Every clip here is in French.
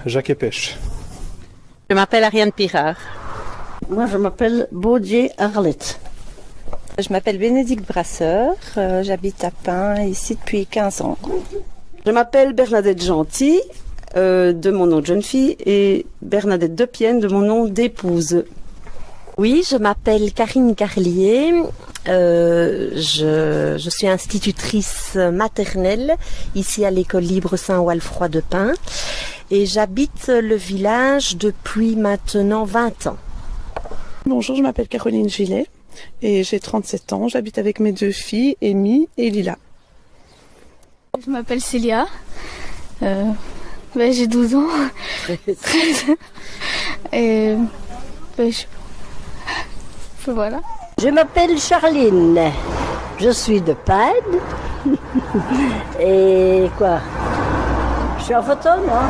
Jacques et Pêche. Je m'appelle Ariane Pirard. Moi, je m'appelle Baudier Arlette. Je m'appelle Bénédicte Brasseur, j'habite à Pin ici depuis 15 ans. Je m'appelle Bernadette Gentil, de mon nom de jeune fille, et Bernadette Depienne, de mon nom d'épouse. Oui, je m'appelle Karine Carlier. Je suis institutrice maternelle ici à l'école libre Saint-Walfroy de Pin et j'habite le village depuis maintenant 20 ans. Bonjour, je m'appelle Caroline Gillet et j'ai 37 ans. J'habite avec mes 2 filles, Amy et Lila. Je m'appelle Célia. J'ai 12 ans. 13. Et voilà. Je m'appelle Charline. Je suis de Panne. Et quoi? Je suis en photo, moi.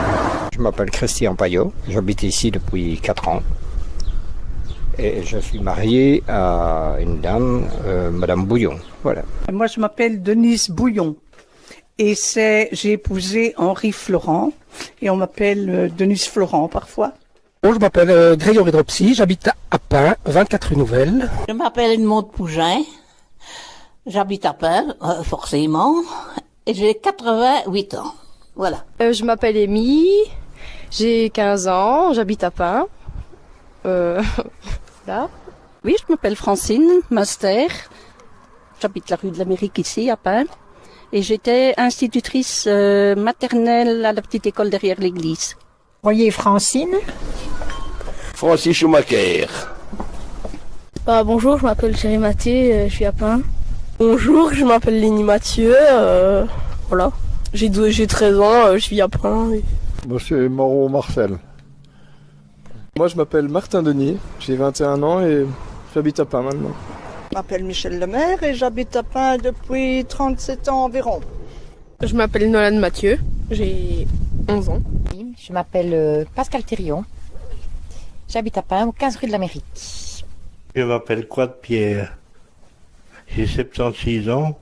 Je m'appelle Christian Payot. J'habite ici depuis 4 ans. Et je suis marié à une dame, Madame Bouillon. Voilà. Moi, je m'appelle Denise Bouillon. Et j'ai épousé Henri Florent. Et on m'appelle Denise Florent parfois. Bon, je m'appelle Grégory Dropsy, j'habite à Pin, 24 rue Nouvelle. Je m'appelle Edmond Pougin. J'habite à Pin, forcément. Et j'ai 88 ans. Voilà. Je m'appelle Amy, j'ai 15 ans, j'habite à Pin. Là. Oui, je m'appelle Francine Master. J'habite la rue de l'Amérique ici, à Pin. Et j'étais institutrice maternelle à la petite école derrière l'église. Voyez Francine. Francis Schumacher. Bonjour, je m'appelle Chéri Mathieu, je suis à Pin. Bonjour, je m'appelle Lénie Mathieu, voilà. J'ai 13 ans, je suis à Pin. Moi, c'est Moreau Marcel. Moi, je m'appelle Martin Denis, j'ai 21 ans et j'habite à Pin maintenant. Je m'appelle Michel Lemaire et j'habite à Pin depuis 37 ans environ. Je m'appelle Nolan Mathieu, j'ai 11 ans. Je m'appelle Pascal Thirion. J'habite à Pin, au 15 rue de l'Amérique. Je m'appelle Croix de Pierre. J'ai 76 ans.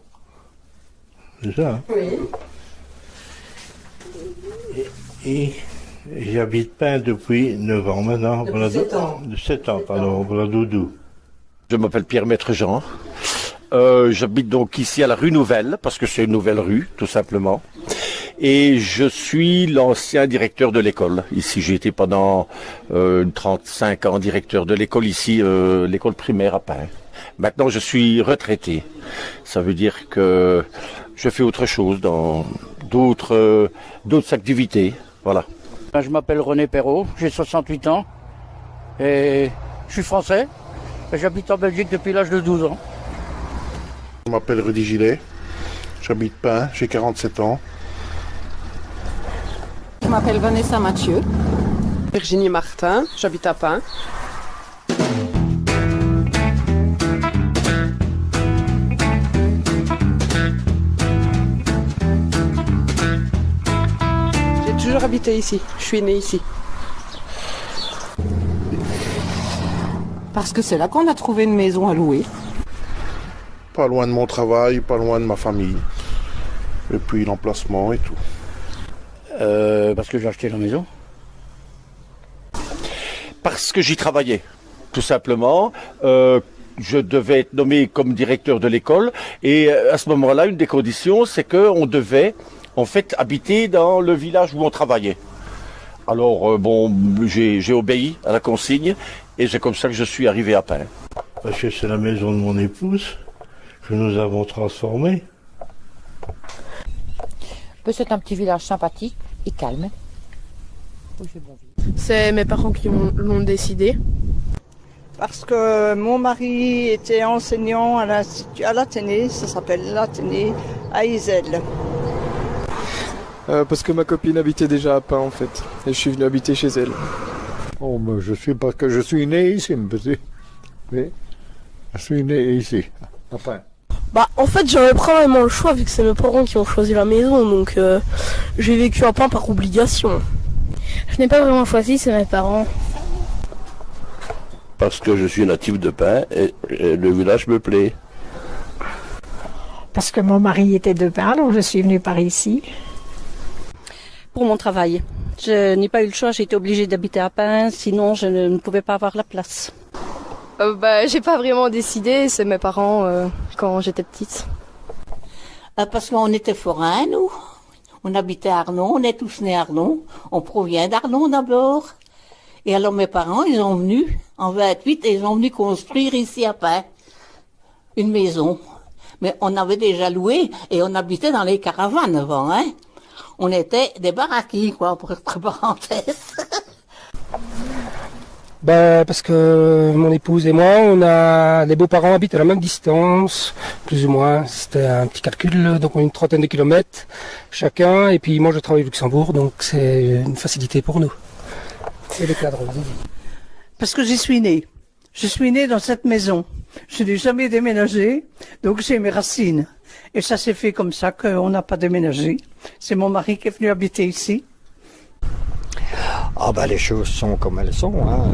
C'est ça, hein? Oui. Et j'habite Pin depuis 9 ans maintenant. Depuis 7 ans. 7 ans, pardon, voilà Doudou. Je m'appelle Pierre Maître Jean. J'habite donc ici à la rue Nouvelle, parce que c'est une nouvelle rue, tout simplement. Et je suis l'ancien directeur de l'école. Ici, j'ai été pendant 35 ans directeur de l'école ici, l'école primaire à Pin. Maintenant, je suis retraité. Ça veut dire que je fais autre chose dans d'autres activités. Voilà. Je m'appelle René Perrault, j'ai 68 ans et je suis français. J'habite en Belgique depuis l'âge de 12 ans. Je m'appelle Rudy Gillet, j'habite Pin, j'ai 47 ans. Je m'appelle Vanessa Mathieu. Virginie Martin, j'habite à Pin. J'ai toujours habité ici, je suis née ici. Parce que c'est là qu'on a trouvé une maison à louer. Pas loin de mon travail, pas loin de ma famille. Et puis l'emplacement et tout. Parce que j'ai acheté la maison. Parce que j'y travaillais, tout simplement. Je devais être nommé comme directeur de l'école. Et à ce moment-là, une des conditions, c'est qu'on devait, en fait, habiter dans le village où on travaillait. Alors, j'ai obéi à la consigne. Et c'est comme ça que je suis arrivé à Pin. Parce que c'est la maison de mon épouse que nous avons transformée. C'est un petit village sympathique et calme. C'est mes parents qui l'ont décidé. Parce que mon mari était enseignant à l'Athénée, ça s'appelle l'Athénée, à Iselle. Parce que ma copine habitait déjà à Pin en fait, et je suis venu habiter chez elle. Oh, ben, parce que je suis né ici, petit. Oui, je suis né ici, à Pin. Bah, en fait, j'avais pas vraiment le choix vu que c'est mes parents qui ont choisi la maison, donc j'ai vécu à Pin par obligation. Je n'ai pas vraiment choisi, c'est mes parents. Parce que je suis natif de Pin et le village me plaît. Parce que mon mari était de Pin, donc je suis venue par ici. Pour mon travail. Je n'ai pas eu le choix, j'ai été obligée d'habiter à Pin, sinon je ne pouvais pas avoir la place. J'ai pas vraiment décidé, c'est mes parents quand j'étais petite. Parce qu'on était forains, nous. On habitait à Arnon, on est tous nés à Arnon. On provient d'Arnon d'abord. Et alors mes parents, ils sont venus en 28 et ils sont venus construire ici à Pin une maison. Mais on avait déjà loué et on habitait dans les caravanes avant, hein. On était des baraquis, quoi, pour entre parenthèses. Ben, parce que mon épouse et moi, les beaux-parents habitent à la même distance, plus ou moins. C'était un petit calcul, donc une trentaine de kilomètres chacun. Et puis moi, je travaille au Luxembourg, donc c'est une facilité pour nous. Et le cadre. Parce que j'y suis née. Je suis née dans cette maison. Je n'ai jamais déménagé, donc j'ai mes racines. Et ça s'est fait comme ça qu'on n'a pas déménagé. C'est mon mari qui est venu habiter ici. Ah ben les choses sont comme elles sont. Hein.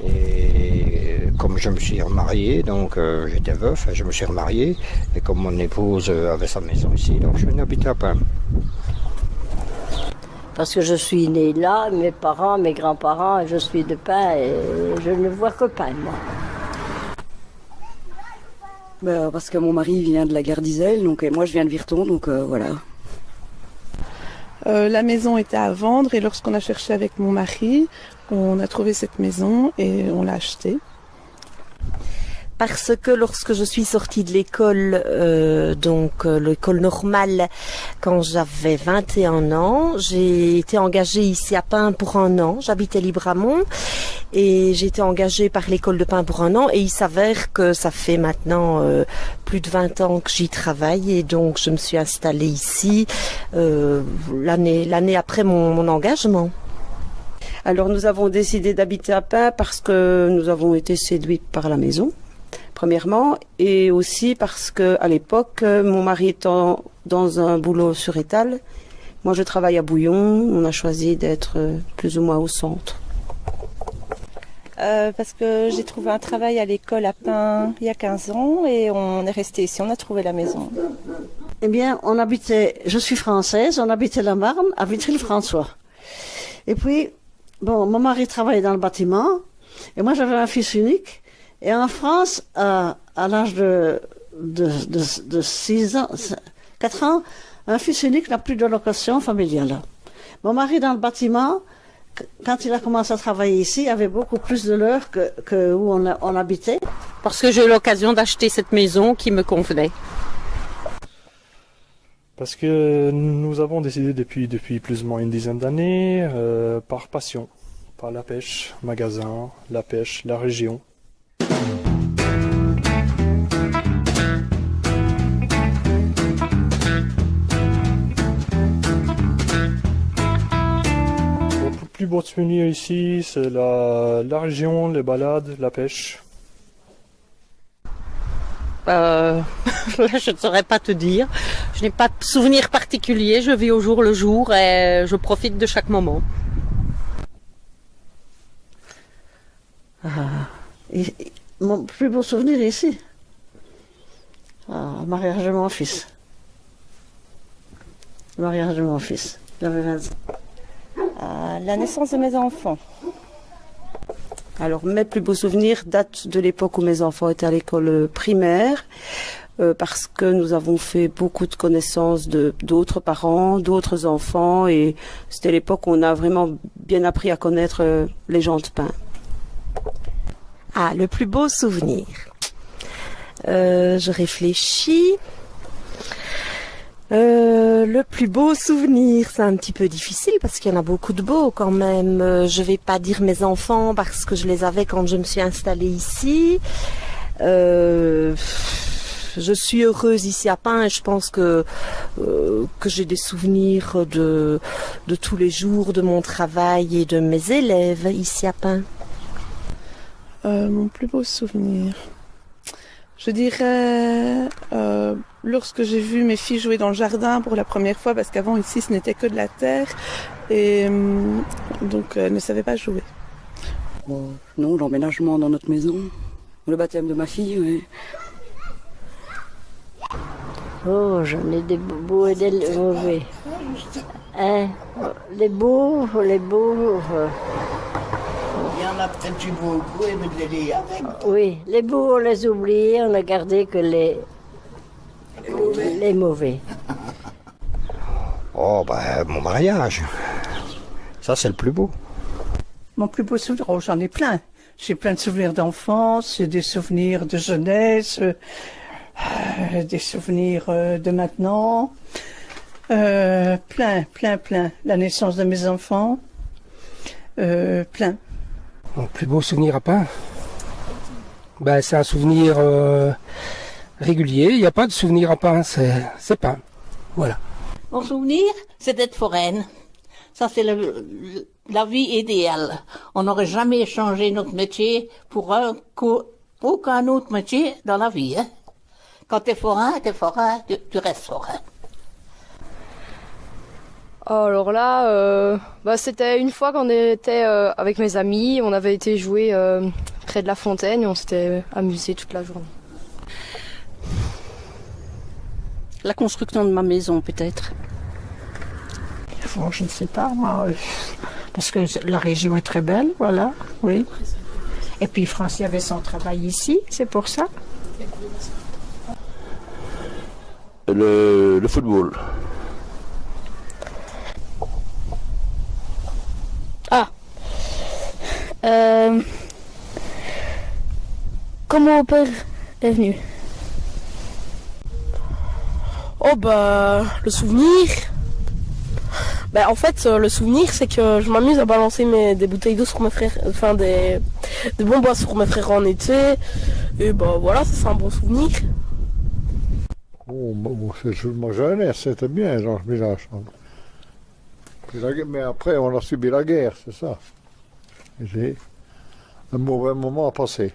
Et comme je me suis remarié, donc j'étais veuf, je me suis remarié. Et comme mon épouse avait sa maison ici, donc je suis venu habiter à Pin. Parce que je suis née là, mes parents, mes grands-parents, je suis de Pin et je ne vois que Pin, moi. Parce que mon mari vient de la gare d'Iselle, donc et moi je viens de Virton, donc voilà. La maison était à vendre et lorsqu'on a cherché avec mon mari, on a trouvé cette maison et on l'a achetée. Parce que lorsque je suis sortie de l'école, l'école normale, quand j'avais 21 ans, j'ai été engagée ici à Pin pour un an. J'habitais Libramont et j'ai été engagée par l'école de Pin pour un an. Et il s'avère que ça fait maintenant plus de 20 ans que j'y travaille et donc je me suis installée ici l'année après mon engagement. Alors nous avons décidé d'habiter à Pin parce que nous avons été séduites par la maison. Premièrement, et aussi parce que à l'époque, mon mari étant dans un boulot sur étal, moi je travaille à Bouillon, on a choisi d'être plus ou moins au centre. Parce que j'ai trouvé un travail à l'école à Pin il y a 15 ans et on est resté ici, on a trouvé la maison. Eh bien, je suis française, on habitait la Marne à Vitry-le-François. Et puis, mon mari travaillait dans le bâtiment et moi j'avais un fils unique. Et en France, à l'âge de 4 ans, un fils unique n'a plus d'allocation familiale. Mon mari dans le bâtiment, quand il a commencé à travailler ici, avait beaucoup plus de l'heure que où on habitait. Parce que j'ai eu l'occasion d'acheter cette maison qui me convenait. Parce que nous avons décidé depuis plus ou moins une dizaine d'années, par passion, par la pêche, magasin, la pêche, la région. Le plus beau souvenir ici, c'est la région, les balades, la pêche. Là, je ne saurais pas te dire. Je n'ai pas de souvenir particulier, je vis au jour le jour et je profite de chaque moment. Mon plus beau souvenir ici, le mariage de mon fils. Le mariage de mon fils, j'avais 20 ans. La naissance de mes enfants. Alors mes plus beaux souvenirs datent de l'époque où mes enfants étaient à l'école primaire, parce que nous avons fait beaucoup de connaissances d'autres parents, d'autres enfants, et c'était l'époque où on a vraiment bien appris à connaître les gens de Pin. Ah, le plus beau souvenir. Je réfléchis. Le plus beau souvenir, c'est un petit peu difficile parce qu'il y en a beaucoup de beaux quand même. Je vais pas dire mes enfants parce que je les avais quand je me suis installée ici. je suis heureuse ici à Pin et je pense que j'ai des souvenirs de tous les jours, de mon travail et de mes élèves ici à Pin. Mon plus beau souvenir, je dirais lorsque j'ai vu mes filles jouer dans le jardin pour la première fois, parce qu'avant ici ce n'était que de la terre et donc elles ne savaient pas jouer. Bon, non, l'emménagement dans notre maison, le baptême de ma fille, oui. Oh, j'en ai des beaux et des mauvais. Hein? Les beaux. Il y en a peut-être eu beaucoup et de les avec. Oui, les beaux, on les oublie, on n'a gardé que les mauvais. Oh, ben, mon mariage. Ça, c'est le plus beau. Mon plus beau souvenir, oh, j'en ai plein. J'ai plein de souvenirs d'enfance, des souvenirs de jeunesse, des souvenirs de maintenant. Plein. La naissance de mes enfants. Plein. Mon plus beau souvenir à Pin, ben, c'est un souvenir régulier. Il n'y a pas de souvenir à Pin, c'est Pin. Voilà. Mon souvenir, c'est d'être foraine. Ça, c'est la vie idéale. On n'aurait jamais changé notre métier pour aucun autre métier dans la vie. Hein. Quand t'es forain, tu restes forain. Alors là, c'était une fois qu'on était avec mes amis, on avait été jouer près de la fontaine et on s'était amusé toute la journée. La construction de ma maison, peut-être. Bon, je ne sais pas, moi, parce que la région est très belle, voilà, oui. Et puis Francie avait son travail ici, c'est pour ça. Le football. Comment mon père est venu? Oh bah, le souvenir. En fait, le souvenir, c'est que je m'amuse à balancer des bouteilles d'eau sur mes frères, enfin des bonbons sur mes frères en été. Et bah voilà, c'est un bon souvenir. Oh, c'est ma jeunesse, c'était bien dans ce village. Mais après, on a subi la guerre, c'est ça. J'ai un mauvais moment à passer.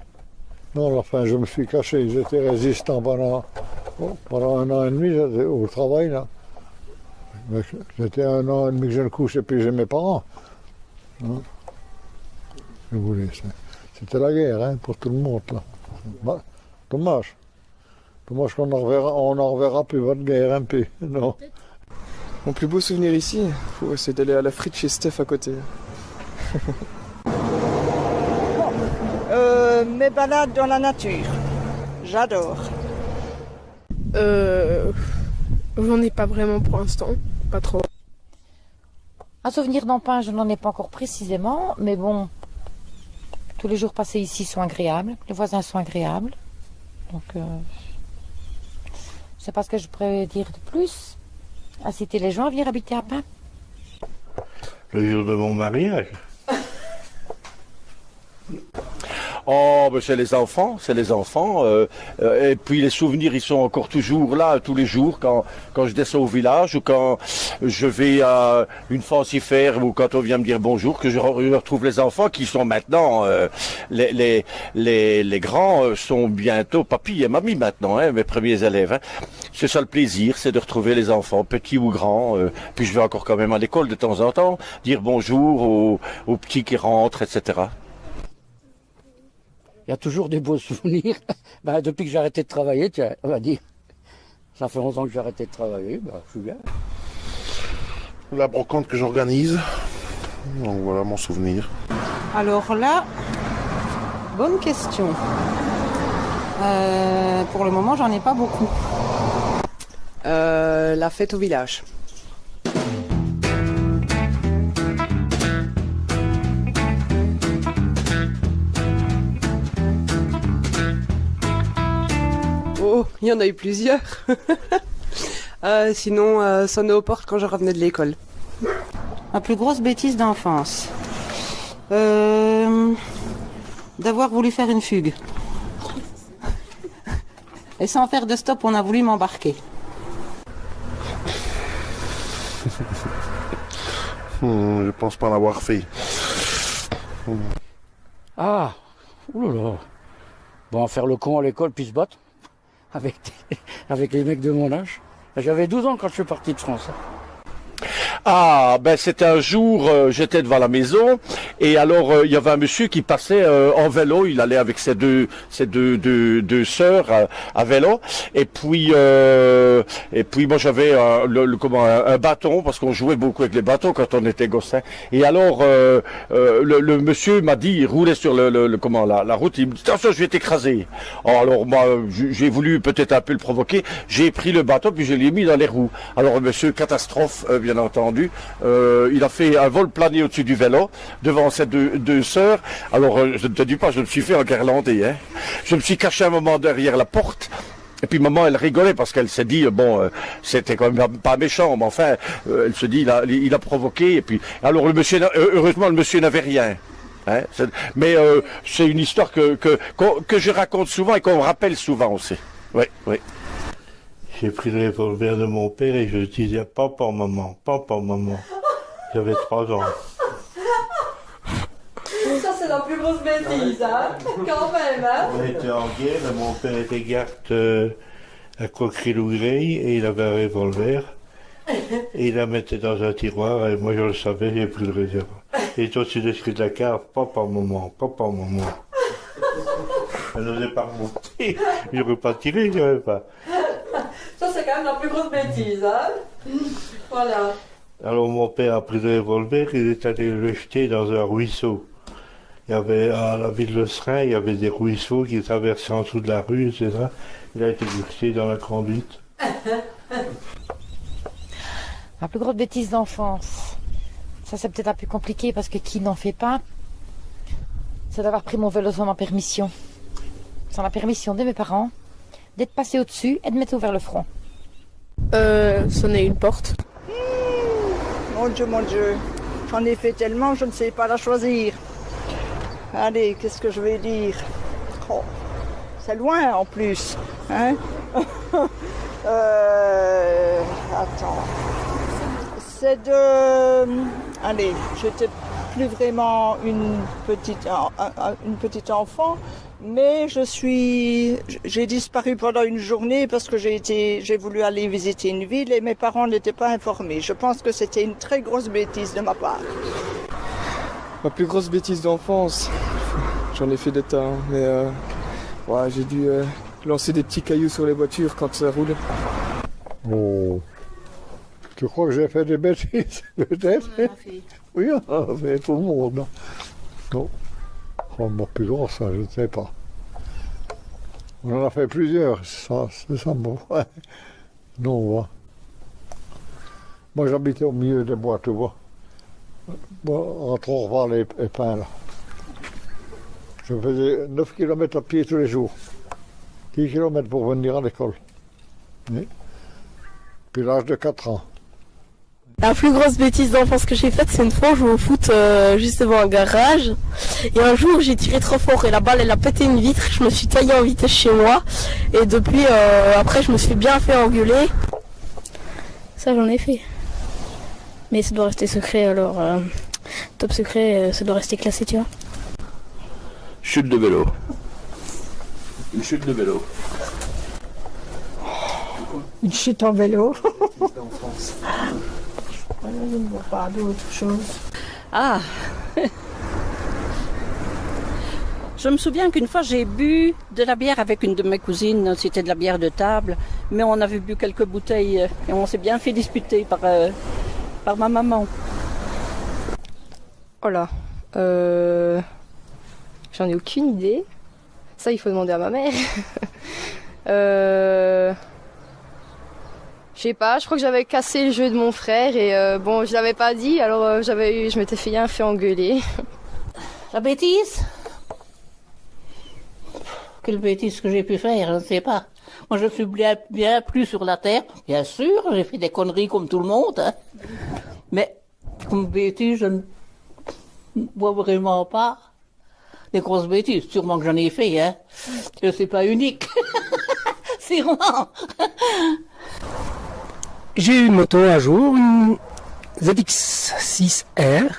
Non, enfin, je me suis caché, j'étais résistant pendant 1 an et demi au travail, là. J'étais 1 an et demi que je ne couchais plus chez mes parents. Hein? Je voulais, c'était la guerre, hein, pour tout le monde, là. Bah, dommage. Dommage qu'on n'en reverra plus votre guerre, un peu, non. Mon plus beau souvenir ici, c'est d'aller à la frite chez Steph à côté. Mes balades dans la nature. J'adore. J'en ai pas vraiment pour l'instant, pas trop. Un souvenir d'Ampin, je n'en ai pas encore précisément, mais bon, tous les jours passés ici sont agréables, les voisins sont agréables, donc je sais pas ce que je pourrais dire de plus. Inciter les gens à venir habiter à Pin. Le jour de mon mariage. Oh, ben c'est les enfants. Et puis les souvenirs, ils sont encore toujours là, tous les jours, quand je descends au village ou quand je vais à une fancifère ou quand on vient me dire bonjour, que je retrouve les enfants qui sont maintenant, les grands sont bientôt papy et mamie maintenant, hein, mes premiers élèves. Hein. C'est ça le plaisir, c'est de retrouver les enfants, petits ou grands. Puis je vais encore quand même à l'école de temps en temps, dire bonjour aux petits qui rentrent, etc. Il y a toujours des beaux souvenirs. Depuis que j'ai arrêté de travailler, tiens, on va dire. Ça fait 11 ans que j'ai arrêté de travailler, je suis bien. La brocante que j'organise. Donc voilà mon souvenir. Alors là, bonne question. Pour le moment, j'en ai pas beaucoup. La fête au village. Oh, il y en a eu plusieurs. Sinon, sonner aux portes quand je revenais de l'école. Ma plus grosse bêtise d'enfance. D'avoir voulu faire une fugue. Et sans faire de stop, on a voulu m'embarquer. Je pense pas en avoir fait. Ah, oulala. Bon, faire le con à l'école puis se battre avec les mecs de mon âge. J'avais 12 ans quand je suis parti de France. Ah, ben c'était un jour, j'étais devant la maison et alors il y avait un monsieur qui passait en vélo. Il allait avec ses deux sœurs à vélo et puis moi j'avais un bâton parce qu'on jouait beaucoup avec les bâtons quand on était gossin. Et alors le monsieur m'a dit, il roulait sur la route, il me dit attention, je vais t'écraser. Alors moi j'ai voulu peut-être un peu le provoquer, j'ai pris le bâton puis je l'ai mis dans les roues. Alors monsieur, catastrophe bien entendu. Il a fait un vol plané au-dessus du vélo devant ses deux sœurs. Alors je ne te dis pas, je me suis fait en guirlandais. Hein. Je me suis caché un moment derrière la porte. Et puis maman, elle rigolait parce qu'elle s'est dit c'était quand même pas méchant, mais enfin, elle se dit il a provoqué. Et puis alors le monsieur, heureusement le monsieur n'avait rien. Hein, mais c'est une histoire que je raconte souvent et qu'on me rappelle souvent aussi. Oui, oui. J'ai pris le revolver de mon père et je disais papa, maman, papa, maman. J'avais 3 ans. Ça, c'est la plus grosse bêtise, hein. Quand même, hein. On était en guerre, mon père était garde à Coquerel-Lougrey et il avait un revolver. Et il la mettait dans un tiroir et moi je le savais, j'ai pris le revolver. Il était au-dessus de la cave, papa, maman, papa, maman. Elle n'osait pas remonter. Je n'aurais pas tiré, je n'aurais pas. Ça, c'est quand même la plus grosse bêtise, hein. Voilà. Alors mon père a pris le revolver, il est allé le jeter dans un ruisseau. Il y avait, à la ville de Seraing, il y avait des ruisseaux qui traversaient en dessous de la rue, etc. Il a été jeté dans la conduite. Ma plus grosse bêtise d'enfance, ça c'est peut-être un peu compliqué parce que qui n'en fait pas, c'est d'avoir pris mon vélo sans ma permission. Sans la permission de mes parents, d'être passé au-dessus et de m'être ouvert le front. Sonner une porte. Mon Dieu, j'en ai fait tellement, je ne sais pas la choisir. Allez, qu'est-ce que je vais dire? Oh, c'est loin en plus, hein. Attends. C'est de... Allez, j'étais plus vraiment une petite enfant, mais j'ai disparu pendant une journée parce que j'ai voulu aller visiter une ville et mes parents n'étaient pas informés. Je pense que c'était une très grosse bêtise de ma part. Ma plus grosse bêtise d'enfance, j'en ai fait des tas, mais j'ai dû lancer des petits cailloux sur les voitures quand ça roule. Oh, tu crois que j'ai fait des bêtises, peut-être? Oui, on a fait tout le monde. Non. Oh, ma plus grosse, ça, je ne sais pas. On en a fait plusieurs, c'est ça, bon. Non, moi j'habitais au milieu des bois, tu vois. Entre Orval et Pin, là. Je faisais 9 km à pied tous les jours. 10 km pour venir à l'école. Oui. Puis l'âge de 4 ans. La plus grosse bêtise d'enfance que j'ai faite, c'est une fois on jouait au foot juste devant un garage. Et un jour, j'ai tiré trop fort et la balle, elle a pété une vitre. Je me suis taillé en vitesse chez moi. Et depuis, après, je me suis bien fait engueuler. Ça, j'en ai fait. Mais ça doit rester secret, alors top secret, ça doit rester classé, tu vois. Chute de vélo. Une chute de vélo. Une chute en vélo. Je ne vois pas d'autre chose. Ah. Je me souviens qu'une fois j'ai bu de la bière avec une de mes cousines, c'était de la bière de table, mais on avait bu quelques bouteilles et on s'est bien fait disputer par ma maman. Oh là, j'en ai aucune idée. Ça, il faut demander à ma mère. Je sais pas, je crois que j'avais cassé le jeu de mon frère et bon, je l'avais pas dit, alors je m'étais bien fait engueuler. La bêtise? Quelle bêtise que j'ai pu faire, je ne sais pas. Moi, je suis bien plus sur la terre. Bien sûr, j'ai fait des conneries comme tout le monde. Hein. Mais comme bêtise, je ne vois vraiment pas des grosses bêtises. Sûrement que j'en ai fait, hein. C'est pas unique. confirmant. J'ai eu une moto un jour, une ZX6R,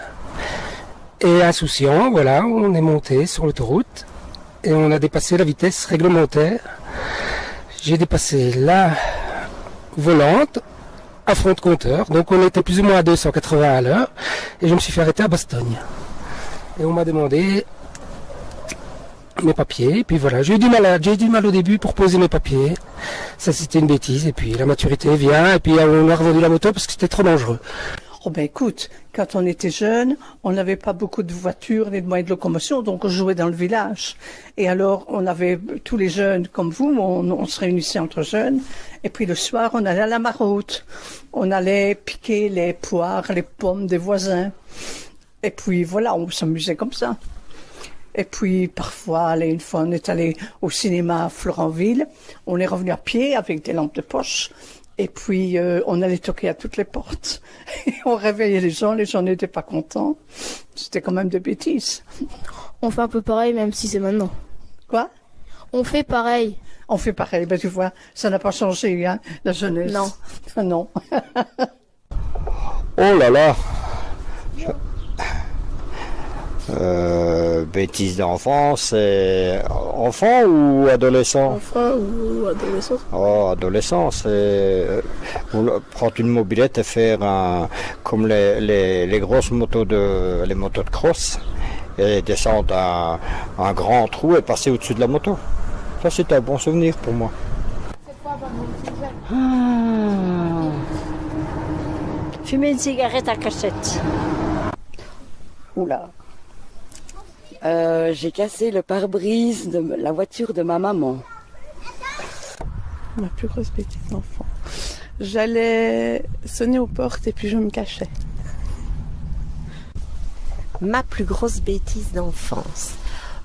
et insouciant, voilà, on est monté sur l'autoroute et on a dépassé la vitesse réglementaire. J'ai dépassé la volante à front de compteur, donc on était plus ou moins à 280 à l'heure, et je me suis fait arrêter à Bastogne. Et on m'a demandé mes papiers, et puis voilà, j'ai eu du mal au début pour poser mes papiers. Ça c'était une bêtise, et puis la maturité vient, et puis on a revendu la moto parce que c'était trop dangereux. Oh ben écoute, quand on était jeune, on n'avait pas beaucoup de voitures ni de moyens de locomotion, donc on jouait dans le village. Et alors, on avait tous les jeunes comme vous, on se réunissait entre jeunes. Et puis le soir, on allait à la marotte. On allait piquer les poires, les pommes des voisins. Et puis voilà, on s'amusait comme ça. Et puis parfois, une fois, on est allé au cinéma à Florentville. On est revenu à pied avec des lampes de poche. Et puis, on allait toquer à toutes les portes. Et on réveillait les gens n'étaient pas contents. C'était quand même des bêtises. On fait un peu pareil, même si c'est maintenant. Quoi? On fait pareil. On fait pareil, ben tu vois, ça n'a pas changé, hein, la jeunesse. Non. Non. Oh là là. Bêtises d'enfance, c'est enfant ou adolescent? Enfant ou adolescent? Oh, adolescent, c'est prendre une mobilette et faire comme les grosses motos les motos de cross et descendre un grand trou et passer au-dessus de la moto. Ça, c'est un bon souvenir pour moi. Fumer une cigarette à cachette. Oula. J'ai cassé le pare-brise de la voiture de ma maman. Ma plus grosse bêtise d'enfant. J'allais sonner aux portes et puis je me cachais. Ma plus grosse bêtise d'enfance.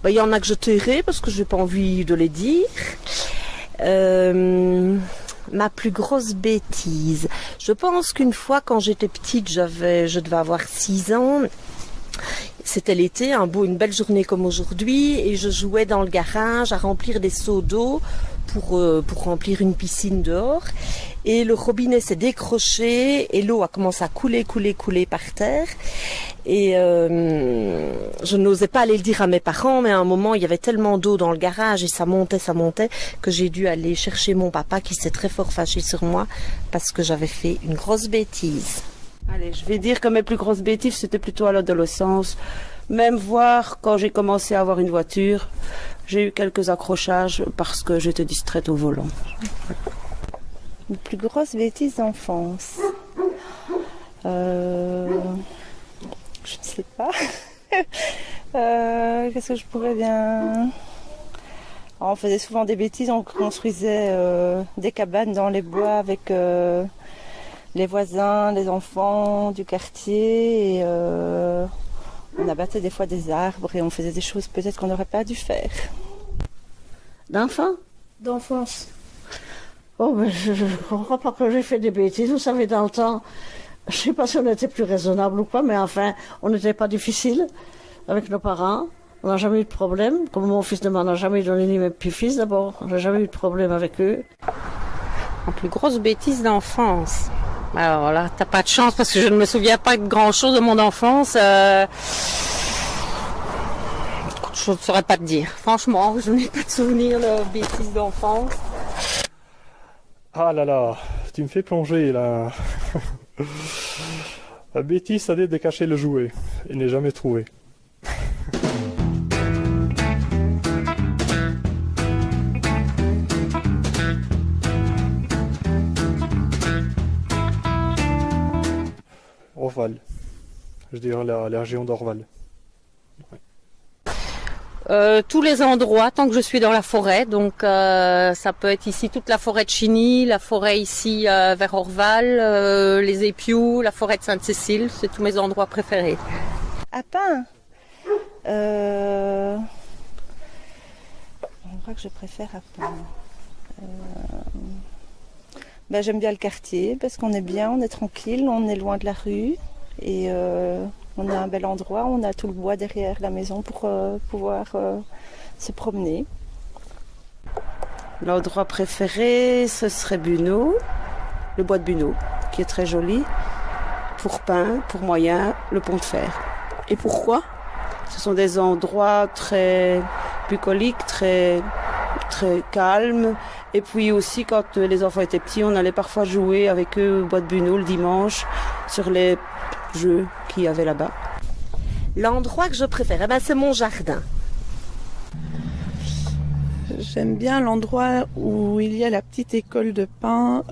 Il y en a que je tairai parce que je n'ai pas envie de les dire. Ma plus grosse bêtise. Je pense qu'une fois quand j'étais petite, je devais avoir 6 ans. C'était l'été, une belle journée comme aujourd'hui, et je jouais dans le garage à remplir des seaux d'eau pour remplir une piscine dehors. Et le robinet s'est décroché et l'eau a commencé à couler par terre. Et je n'osais pas aller le dire à mes parents, mais à un moment il y avait tellement d'eau dans le garage et ça montait, que j'ai dû aller chercher mon papa qui s'est très fort fâché sur moi parce que j'avais fait une grosse bêtise. Allez, je vais dire que mes plus grosses bêtises, c'était plutôt à l'adolescence. Même voir quand j'ai commencé à avoir une voiture, j'ai eu quelques accrochages parce que j'étais distraite au volant. Mes plus grosses bêtises d'enfance. Je ne sais pas. Qu'est-ce que je pourrais bien... On faisait souvent des bêtises, on construisait des cabanes dans les bois avec... les voisins, les enfants du quartier, et on abattait des fois des arbres et on faisait des choses peut-être qu'on n'aurait pas dû faire. D'enfant? D'enfance. Oh, mais je ne comprends pas que j'ai fait des bêtises. Vous savez, dans le temps, je ne sais pas si on était plus raisonnable ou quoi, mais enfin, on n'était pas difficile avec nos parents. On n'a jamais eu de problème. Comme mon fils ne m'en a jamais donné, ni mes petits-fils d'abord. On n'a jamais eu de problème avec eux. Ma plus grosse bêtise d'enfance. Alors là, t'as pas de chance parce que je ne me souviens pas de grand-chose de mon enfance. Je ne saurais pas te dire. Franchement, je n'ai pas de souvenir de bêtises d'enfance. Ah là là, tu me fais plonger là. La bêtise, ça de cacher le jouet et n'est jamais trouvé. Orval. Je dirais la région d'Orval. Ouais. Tous les endroits, tant que je suis dans la forêt, donc ça peut être ici toute la forêt de Chigny, la forêt ici vers Orval, les Épious, la forêt de Sainte-Cécile, c'est tous mes endroits préférés. À Pin, l'endroit que je préfère à Pin. J'aime bien le quartier parce qu'on est bien, on est tranquille, on est loin de la rue et on a un bel endroit, on a tout le bois derrière la maison pour pouvoir se promener. L'endroit préféré, ce serait Buneau, le bois de Buneau, qui est très joli. Pour Pin, pour Moyen, le pont de fer. Et pourquoi? Ce sont des endroits très bucoliques, très calmes. Et puis aussi, quand les enfants étaient petits, on allait parfois jouer avec eux au bois de Buneau le dimanche sur les jeux qu'il y avait là-bas. L'endroit que je préfère, c'est mon jardin. J'aime bien l'endroit où il y a la petite école de Pin,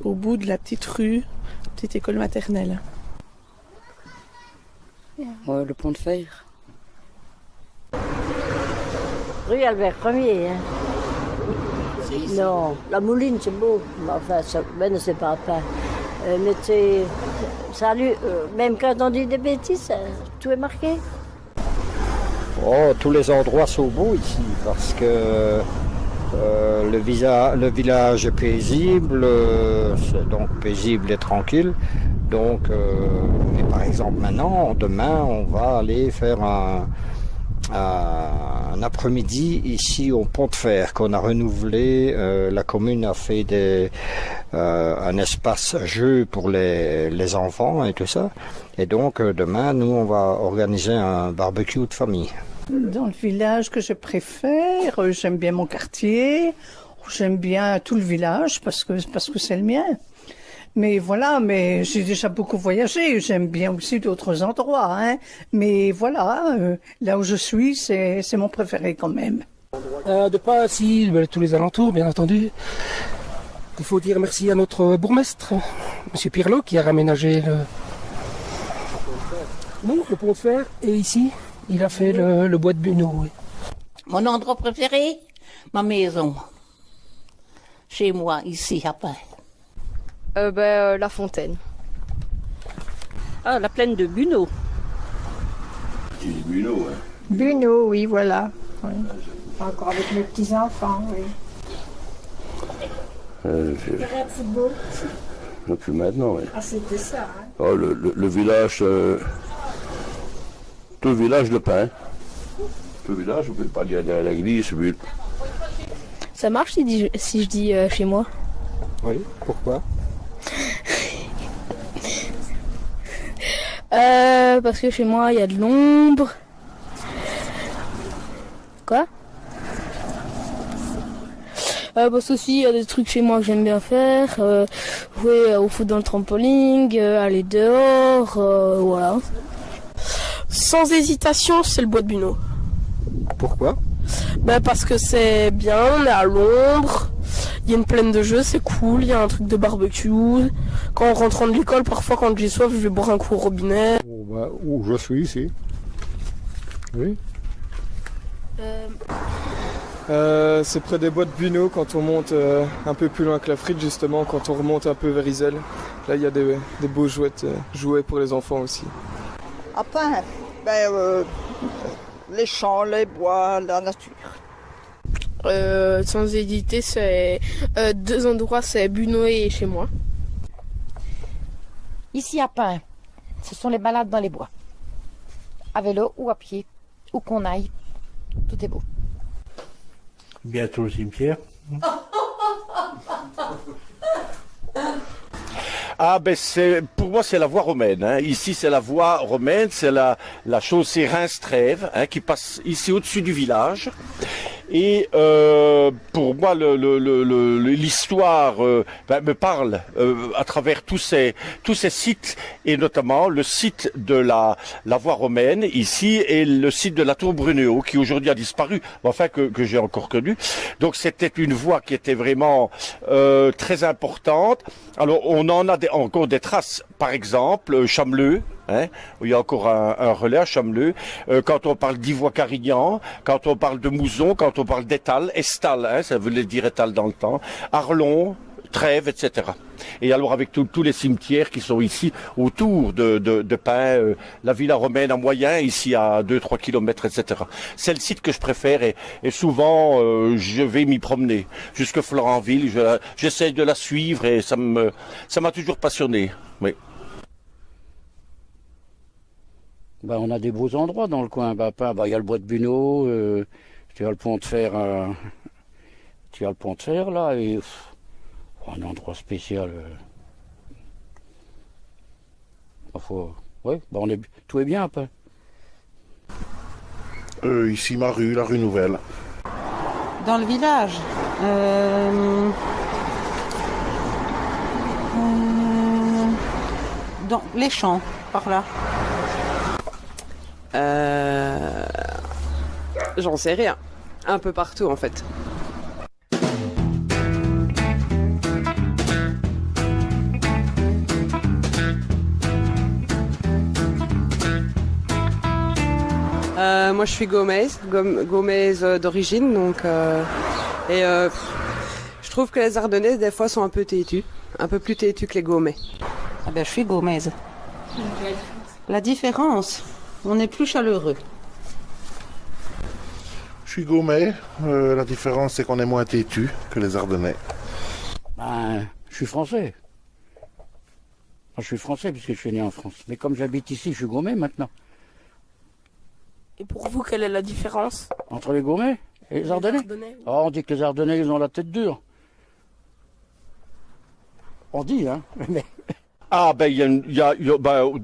au bout de la petite rue, petite école maternelle. Le pont de fer. Rue Albert Ier. Hein. Non, la Mouline, c'est beau. Enfin, c'est pas Pin. Mais salut, même quand on dit des bêtises, tout est marqué. Oh, tous les endroits sont beaux ici parce que le village est paisible, c'est donc paisible et tranquille. Donc, mais par exemple demain, on va aller faire un après-midi ici au pont de fer qu'on a renouvelé. La commune a fait un espace jeu pour les enfants et tout ça. Et donc demain, nous, on va organiser un barbecue de famille. Dans le village que je préfère, j'aime bien mon quartier, j'aime bien tout le village parce que c'est le mien. Mais voilà, mais j'ai déjà beaucoup voyagé, j'aime bien aussi d'autres endroits, hein. Mais voilà, là où je suis, c'est mon préféré quand même. De pas si tous les alentours, bien entendu. Il faut dire merci à notre bourgmestre, M. Pirlo, qui a raménagé le pont de fer. Et ici, il a fait le bois de Buneau. Oui. Mon endroit préféré, ma maison. Chez moi, ici, à Pin. La fontaine. Ah, la plaine de Buneau. Buneau, hein. Buneau, oui, voilà. Oui. Encore avec mes petits-enfants, oui. Football. Non plus maintenant, oui. Ah, c'était ça, hein. Oh, le village, tout le village de Pin. Tout le village, on peut pas aller à l'église. Ça marche si je dis chez moi? Oui, pourquoi? Parce que chez moi, il y a de l'ombre. Quoi? Parce aussi, il y a des trucs chez moi que j'aime bien faire. Jouer au foot dans le trampoline, aller dehors, voilà. Sans hésitation, c'est le bois de Buneau. Pourquoi? Parce que c'est bien, on est à l'ombre, il y a une plaine de jeux, c'est cool, il y a un truc de barbecue. Quand on rentre de l'école, parfois quand j'ai soif, je vais boire un coup au robinet. Où je suis ici. Oui. C'est près des bois de Buneau quand on monte un peu plus loin que la frite justement, quand on remonte un peu vers Iselle. Là il y a des beaux jouets pour les enfants aussi. À Pin, les champs, les bois, la nature. Sans hésiter, c'est deux endroits, c'est Buneau et chez moi. Ici à Pin, ce sont les balades dans les bois. À vélo ou à pied, où qu'on aille, tout est beau. Bientôt le cimetière. Ah pour moi c'est la voie romaine. Hein. Ici c'est la voie romaine, c'est la chaussée Reims-Trèves qui passe ici au-dessus du village. Et pour moi l'histoire me parle à travers tous ces sites, et notamment le site de la voie romaine ici et le site de la tour Brunéo qui aujourd'hui a disparu, enfin que j'ai encore connu. Donc c'était une voie qui était vraiment très importante. Alors on en a encore des traces, par exemple Chameleux. Où il y a encore un relais à Chameleux. Quand on parle d'Ivoire-Carignan, quand on parle de Mouzon, quand on parle d'Étal, Estal, ça voulait dire Étal dans le temps, Arlon, Trèves, etc. Et alors avec tous les cimetières qui sont ici autour de Pin, la Villa romaine à Moyen, ici à 2-3 km, etc. C'est le site que je préfère et souvent je vais m'y promener. Jusque Florentville, j'essaie de la suivre et ça m'a toujours passionné. Oui. On a des beaux endroits dans le coin. Il y a le bois de Buneau, Tu as le pont de fer, là, et un endroit spécial. Tout est bien après. Ici ma rue, la rue Nouvelle. Dans le village, dans les champs, par là. J'en sais rien. Un peu partout en fait. Moi je suis gaumaise d'origine, donc je trouve que les Ardennais des fois sont un peu têtus, un peu plus têtus que les Gaumais. Ah ben je suis gaumaise. La différence, on est plus chaleureux. Je suis Gaumais, la différence c'est qu'on est moins têtu que les Ardennais. Ben, je suis français. Enfin, je suis français puisque je suis né en France. Mais comme j'habite ici, je suis Gaumais maintenant. Et pour vous, quelle est la différence Entre les Gaumais et les Ardennais, On dit que les Ardennais, ils ont la tête dure. On dit, hein. Mais... Ah ben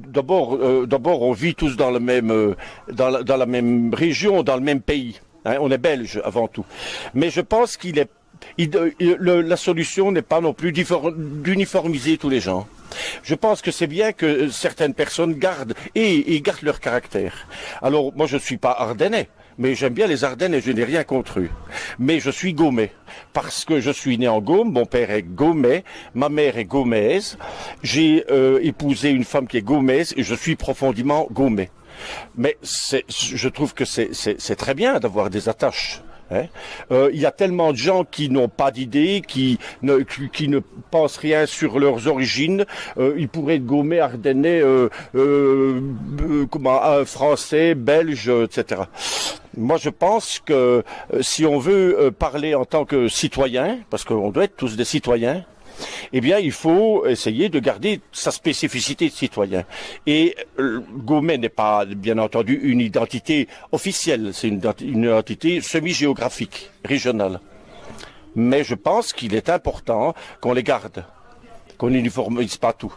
d'abord on vit tous dans le même dans la même région, dans le même pays. Hein, on est belges avant tout. Mais je pense la solution n'est pas non plus d'uniformiser tous les gens. Je pense que c'est bien que certaines personnes gardent leur caractère. Alors moi je suis pas ardennais, mais j'aime bien les Ardennes et je n'ai rien contre eux. Mais je suis gaumais parce que je suis né en Gaume, mon père est gaumais, ma mère est gaumaise, j'ai épousé une femme qui est gaumaise et je suis profondément gaumais. Mais je trouve que c'est très bien d'avoir des attaches. Il y a tellement de gens qui n'ont pas d'idée, qui ne pensent rien sur leurs origines. Ils pourraient être gaumais, ardennais, français, belges, etc. Moi, je pense que si on veut parler en tant que citoyen, parce qu'on doit être tous des citoyens, eh bien, il faut essayer de garder sa spécificité de citoyen. Et Gaumais n'est pas, bien entendu, une identité officielle, c'est une identité semi-géographique, régionale. Mais je pense qu'il est important qu'on les garde, qu'on n'uniformise pas tout.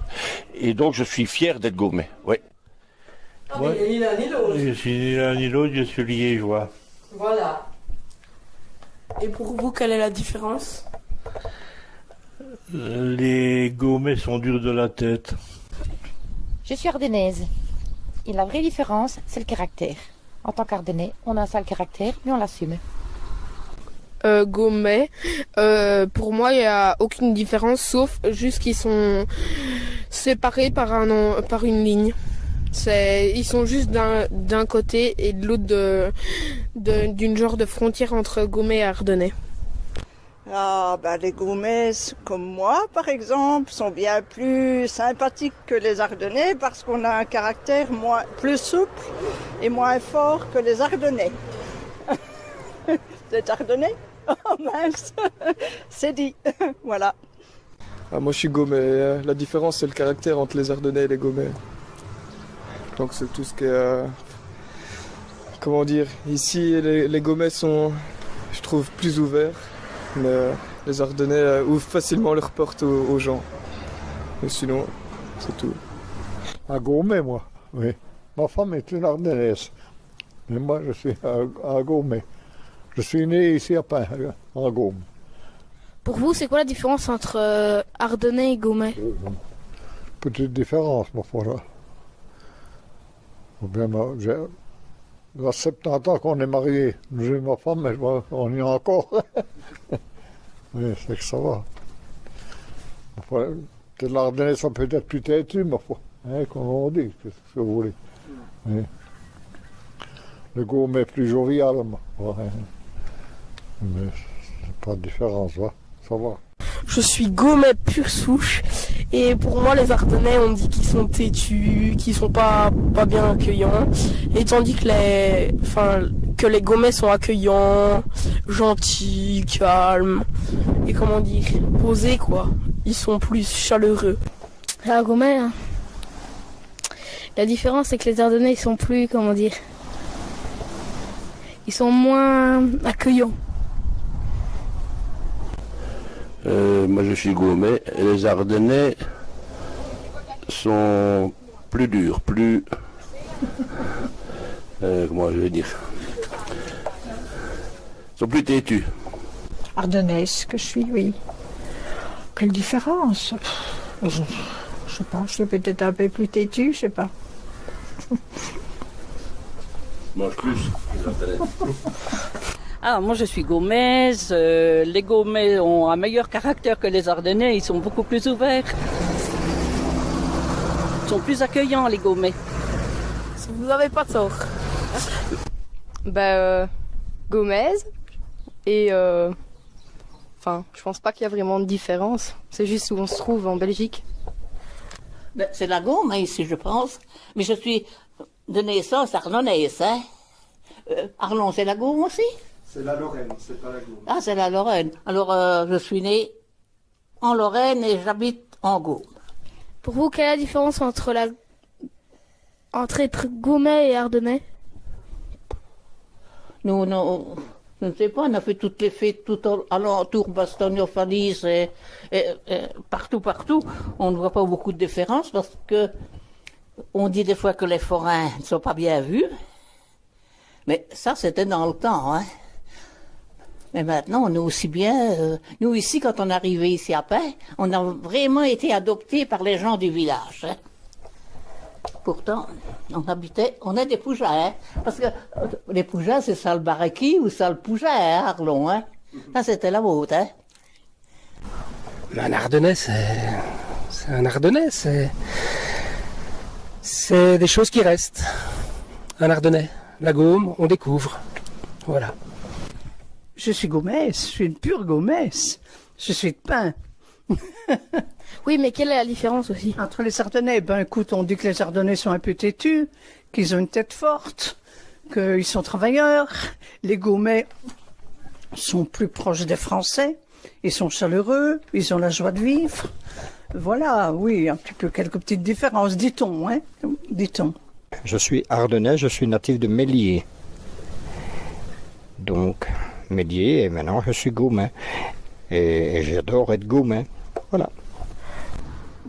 Et donc, je suis fier d'être Gaumais, oui. Moi, je suis ni l'un ni l'autre, je suis liégeois. Voilà. Et pour vous, quelle est la différence ? Les Gaumais sont durs de la tête. Je suis ardennaise. Et la vraie différence, c'est le caractère. En tant qu'Ardennais, on a un sale caractère, mais on l'assume. Gaumais, pour moi, il n'y a aucune différence, sauf juste qu'ils sont séparés par une ligne. Ils sont juste d'un côté et de l'autre d'une genre de frontière entre Gaumais et Ardennais. Ah, les Gaumais, comme moi, par exemple, sont bien plus sympathiques que les Ardennais parce qu'on a un caractère plus souple et moins fort que les Ardennais. Vous êtes Ardennais ? Oh mince, c'est dit, voilà. Ah, moi je suis Gaumais, la différence c'est le caractère entre les Ardennais et les Gaumais. Donc c'est tout ce qui est... comment dire, ici les Gaumais sont, je trouve, plus ouverts. Mais les Ardennais ouvrent facilement leurs portes aux gens. Mais sinon, c'est tout. Un Gaumais, moi, oui. Ma femme est une Ardennaise. Mais moi, je suis un Gaumais. Je suis né ici à Pin, en Gaume. Pour vous, c'est quoi la différence entre Ardennais et Gaumais ? Petite différence, ma foi, là. J'ai 70 ans qu'on est mariés. J'ai ma femme, mais on y est encore. Oui, c'est que ça va. Peut-être l'Ardennais sont peut-être plus têtus, ma foi. Comme on dit, c'est ce que vous voulez. Oui. Le Gaumais est plus jovial, ma foi. Mais pas de différence, ça va. Je suis Gaumais pure souche et pour moi les Ardennais on dit qu'ils sont têtus, qu'ils sont pas bien accueillants, et tandis que les Gaumais sont accueillants, gentils, calmes et comment dire, posés quoi. Ils sont plus chaleureux. Ah Gaumais, hein. La différence c'est que les Ardennais ils sont plus, comment dire, ils sont moins accueillants. Moi je suis Gaumais et les Ardennais sont plus durs, plus... comment je vais dire, sont plus têtus. Ardennaise que je suis, oui. Quelle différence? Je sais pas, je suis peut-être un peu plus têtue, je sais pas. Mange plus, les Ardennais. Ah, moi je suis gaumaise. Les Gaumais ont un meilleur caractère que les Ardennais. Ils sont beaucoup plus ouverts. Ils sont plus accueillants, les Gaumais. Vous n'avez pas tort. Gaumaise. Et enfin, je pense pas qu'il y a vraiment de différence. C'est juste où on se trouve en Belgique. Ben, c'est la Gaume, ici, je pense. Mais je suis de naissance arlonnaise, hein. Arlon, c'est la Gaume aussi? C'est la Lorraine, c'est pas la Gaume. Ah, c'est la Lorraine. Alors, je suis née en Lorraine et j'habite en Gaume. Pour vous, quelle est la différence entre être Gaumais et Ardennais? Nous, je ne sais pas, on a fait toutes les fêtes tout alentour, Bastogne, Falice et partout. On ne voit pas beaucoup de différence parce que on dit des fois que les forains ne sont pas bien vus. Mais ça, c'était dans le temps, hein. Mais maintenant, on est aussi bien... nous, ici, quand on est arrivé ici à Pau, on a vraiment été adoptés par les gens du village. Hein. Pourtant, on est des Poujats, hein. Parce que les Poujats, c'est ça le Baraki ou ça le Pouja, hein, Arlon, hein. Ça, c'était la vôtre, hein. Un Ardennais, c'est un Ardennais, c'est des choses qui restent. Un Ardennais, la Gaume, on découvre. Voilà. Je suis gaumaise, je suis une pure gaumaise. Je suis de Pau. Oui, mais quelle est la différence aussi? Entre les Ardennais, ben écoute, on dit que les Ardennais sont un peu têtus, qu'ils ont une tête forte, qu'ils sont travailleurs. Les Gaumais sont plus proches des Français, ils sont chaleureux, ils ont la joie de vivre. Voilà, oui, un petit peu quelques petites différences, dit-on, hein, dit-on. Je suis Ardennais, je suis natif de Méliès. Donc, Méliès, et maintenant je suis Gaumais. Et j'adore être Gaumais. Voilà.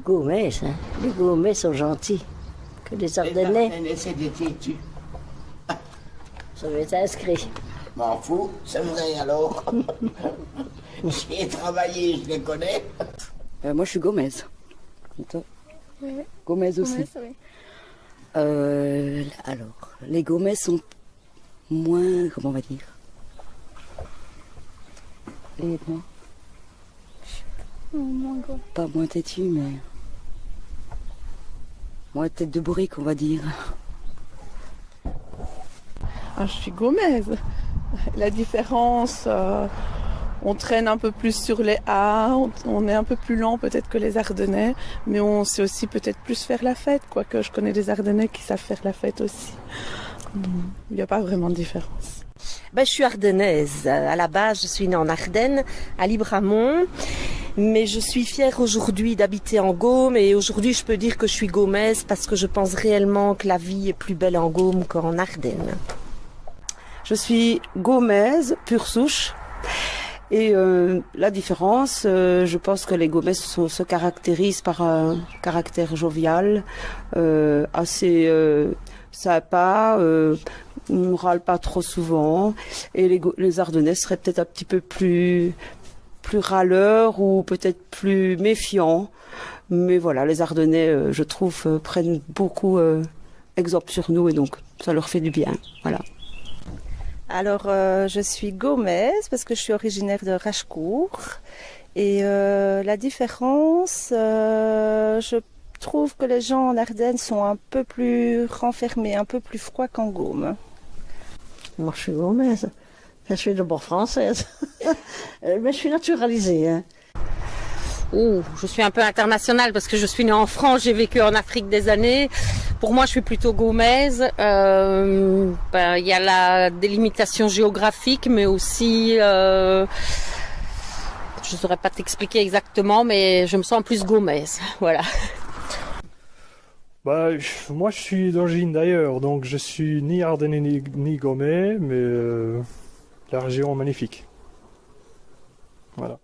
Gaumais, hein. Les Gaumais sont gentils. Que les Ardennais. C'est des têtus. Ça va être inscrit. M'en fous, c'est vrai alors. J'y ai travaillé, je les connais. Moi, je suis gaumaise. Et toi? Ouais. Gaumaise aussi. Ouais, ça va. Alors, les Gaumais sont moins, comment on va dire? Et moi, pas moins têtu, mais moins tête de bourrique, on va dire. Ah, je suis gaumaise. La différence, on traîne un peu plus sur les A, on est un peu plus lent peut-être que les Ardennais, mais on sait aussi peut-être plus faire la fête, quoique je connais des Ardennais qui savent faire la fête aussi. Il n'y a pas vraiment de différence. Je suis ardennaise. À la base, je suis née en Ardennes, à Libramont. Mais je suis fière aujourd'hui d'habiter en Gaume. Et aujourd'hui, je peux dire que je suis gaumaise parce que je pense réellement que la vie est plus belle en Gaume qu'en Ardennes. Je suis gaumaise, pure souche. Et la différence, je pense que les Gaumais se caractérisent par un caractère jovial, assez sympa, ne râle pas trop souvent. Et les Ardennais seraient peut-être un petit peu plus râleurs ou peut-être plus méfiants. Mais voilà, les Ardennais, je trouve, prennent beaucoup exemple sur nous et donc ça leur fait du bien. Voilà. Alors, je suis gaumaise parce que je suis originaire de Rachecourt. Et la différence, je trouve que les gens en Ardennes sont un peu plus renfermés, un peu plus froids qu'en Gaume. Moi, je suis gaumaise. Je suis d'abord française. Mais je suis naturalisée. Hein. Je suis un peu internationale parce que je suis née en France, j'ai vécu en Afrique des années. Pour moi, je suis plutôt gaumaise. Il y a la délimitation géographique, mais aussi... je ne saurais pas t'expliquer exactement, mais je me sens plus gaumaise. Voilà. Moi je suis d'origine d'ailleurs, donc je suis ni ardennais ni gomais, mais la région est magnifique. Voilà.